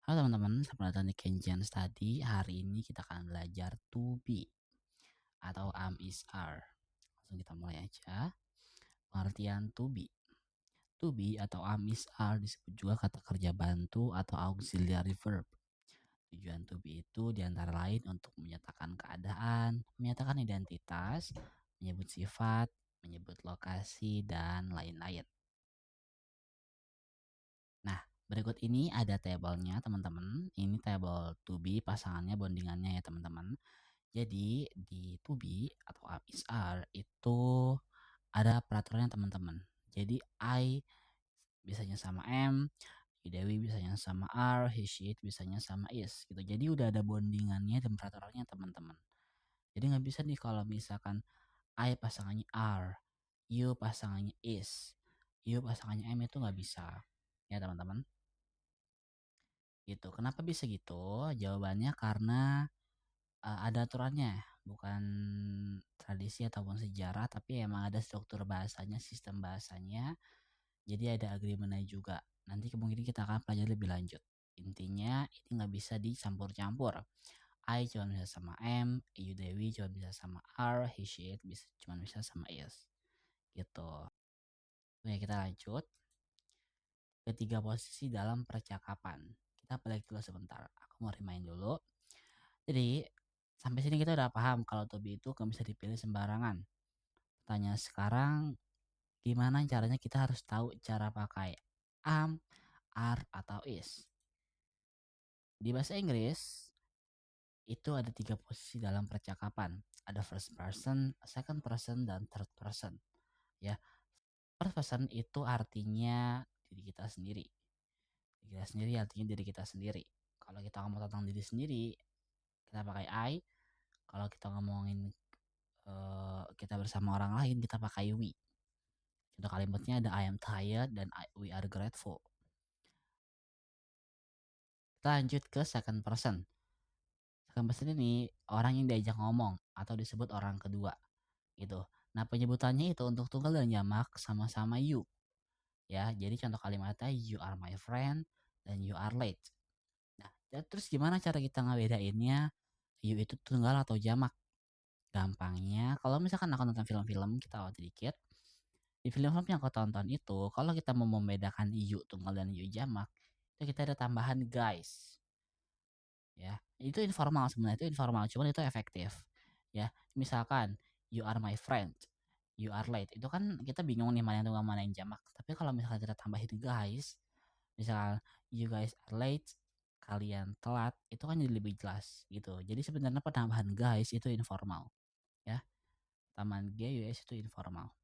Halo teman-teman, selamat datang di Kenjian Study. Hari ini kita akan belajar to be atau am is are. Langsung kita mulai aja. Pengertian to be. To be atau am is are disebut juga kata kerja bantu atau auxiliary verb. Tujuan to be itu diantara lain untuk menyatakan keadaan, menyatakan identitas, menyebut sifat, menyebut lokasi, dan lain-lain. Nah, berikut ini ada tabelnya teman-teman. Ini tabel to be, pasangannya, bondingannya ya teman-teman. Jadi di to be atau is are itu ada peraturannya teman-teman. Jadi I biasanya sama am, Dewi biasanya sama are, he, she, it biasanya sama is gitu. Jadi udah ada bondingannya dan peraturannya teman-teman. Jadi nggak bisa nih kalau misalkan I pasangannya are, you pasangannya is, you pasangannya am itu nggak bisa ya teman-teman. Gitu. Kenapa bisa gitu? Jawabannya karena ada aturannya, bukan tradisi ataupun sejarah, tapi emang ada struktur bahasanya, sistem bahasanya. Jadi ada agreementnya juga. Nanti kemungkinan kita akan pelajari lebih lanjut. Intinya ini nggak bisa dicampur-campur. I cuma bisa sama am, you Dewi cuma bisa sama are, he she it bisa cuma bisa sama is. Gitu. Oke, kita lanjut. Ketiga posisi dalam percakapan. Kita balik dulu sebentar. Aku mau remind dulu. Jadi sampai sini kita udah paham kalau to be itu gak bisa dipilih sembarangan. Tanya sekarang gimana caranya kita harus tahu cara pakai am, are, atau is. Di bahasa Inggris itu ada 3 posisi dalam percakapan. Ada first person, second person, dan third person. Ya, first person itu artinya diri kita sendiri. Diri kita sendiri artinya diri kita sendiri. Kalau kita ngomong tentang diri sendiri, kita pakai I. Kalau kita ngomongin kita bersama orang lain, kita pakai we. Contoh kalimatnya ada I am tired dan we are grateful. Kita lanjut ke second person. Second person ini orang yang diajak ngomong atau disebut orang kedua gitu. Nah, penyebutannya itu untuk tunggal dan jamak sama-sama you. Ya, jadi contoh kalimatnya you are my friend dan you are late. Nah, terus gimana cara kita ngebedainnya you itu tunggal atau jamak? Gampangnya, kalau misalkan aku nonton film-film, kita waktu dikit. Di film-film yang aku tonton itu, kalau kita mau membedakan you tunggal dan you jamak, itu kita ada tambahan guys. Ya, itu informal sebenarnya, itu informal, cuman itu efektif. Ya, misalkan you are my friend, you are late. Itu kan kita bingung nih mana yang tunggal mana yang jamak. Tapi kalau misalkan kita tambahin guys, misal you guys are late, kalian telat, itu kan jadi lebih jelas gitu. Jadi sebenarnya penambahan guys itu informal. Ya, tambahan guys itu informal.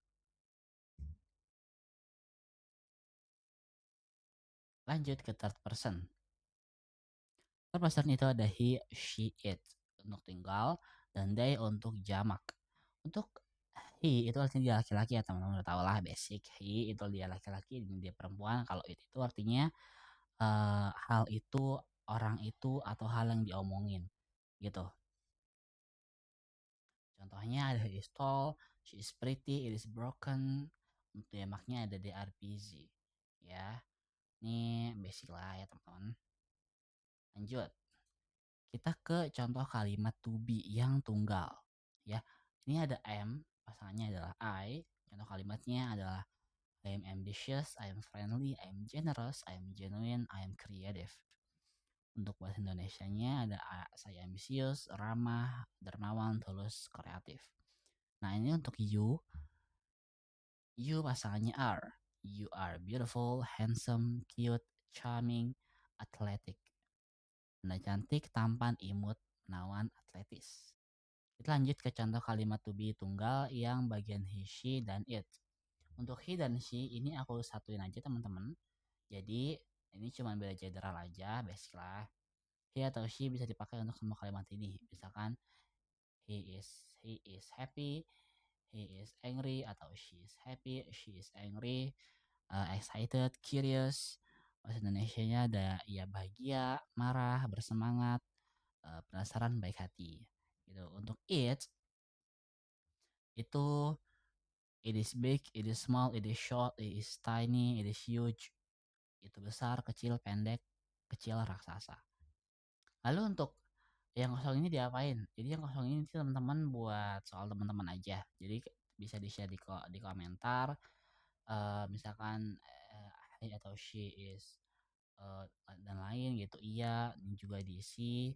Lanjut ke third person. Third person itu ada he, she, it untuk tunggal dan they untuk jamak. Untuk he itu artinya dia laki-laki ya teman-teman udah tau lah basic. He itu dia laki-laki dan dia perempuan. Kalau itu artinya hal itu, orang itu atau hal yang diomongin gitu. Contohnya ada he is tall, she is pretty, it is broken. Untuk jamaknya ada they are busy. Ya, ini basic lah ya teman-teman. Lanjut. Kita ke contoh kalimat to be yang tunggal. Ya, ini ada am, pasangannya adalah I. Contoh kalimatnya adalah I am ambitious, I am friendly, I am generous, I am genuine, I am creative. Untuk bahasa Indonesianya ada saya ambisius, ramah, dermawan, tulus, kreatif. Nah, ini untuk you. You pasangannya are. You are beautiful, handsome, cute, charming, athletic. Anda cantik, tampan, imut, menawan, atletis. Kita lanjut ke contoh kalimat to be tunggal yang bagian he, she, dan it. Untuk he dan she ini aku satuin aja teman-teman. Jadi ini cuma beda general aja, basic lah. He atau she bisa dipakai untuk semua kalimat ini. Misalkan he is happy, he is angry, atau she is happy, she is angry, excited, curious. Bahasa Indonesia-nya ada ya bahagia, marah, bersemangat, penasaran, baik hati. Gitu. Untuk it itu it is big, it is small, it is short, it is tiny, it is huge. Itu besar, kecil, pendek, kecil raksasa. Lalu untuk yang kosong ini diapain? Jadi yang kosong ini teman-teman buat soal teman-teman aja. Jadi bisa di-share di komentar. Misalkan he atau she is eh, dan lain gitu. Iya, ini juga diisi.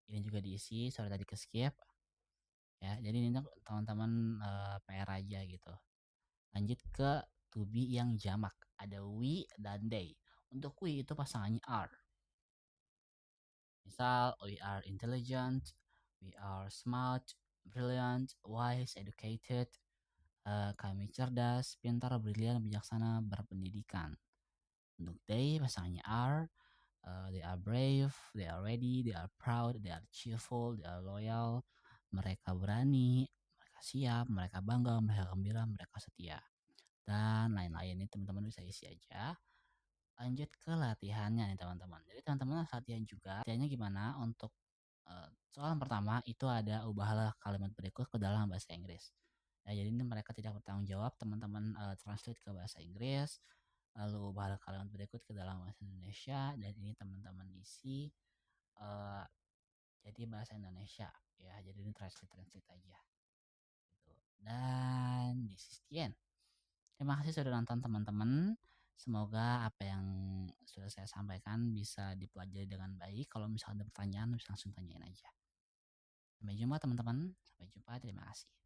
Ini juga diisi. Sorry tadi ke skip ya. Jadi ini teman-teman PR aja gitu. Lanjut ke to be yang jamak. Ada we dan they. Untuk we itu pasangannya are. Misal, we are intelligent, we are smart, brilliant, wise, educated. Kami cerdas, pintar, brilian, bijaksana, berpendidikan. Untuk they, pasangannya are. They are brave, they are ready, they are proud, they are cheerful, they are loyal. Mereka berani, mereka siap, mereka bangga, mereka gembira, mereka setia. Dan lain-lain ini teman-teman bisa isi aja. Lanjut ke latihannya nih teman-teman. Jadi teman-teman harus latihan juga. Latihannya gimana? Untuk soal pertama itu ada ubahlah kalimat berikut ke dalam bahasa Inggris. Ya, jadi ini mereka tidak bertanggung jawab. Teman-teman translate ke bahasa Inggris. Lalu ubahlah kalimat berikut ke dalam bahasa Indonesia. Dan ini teman-teman isi uh, jadi bahasa Indonesia. Ya, jadi ini translate aja. Gitu. Dan this is the end. Terima kasih sudah nonton teman-teman. Semoga apa yang sudah saya sampaikan bisa dipelajari dengan baik. Kalau misalnya ada pertanyaan, bisa langsung tanyain aja. Sampai jumpa teman-teman. Sampai jumpa. Terima kasih.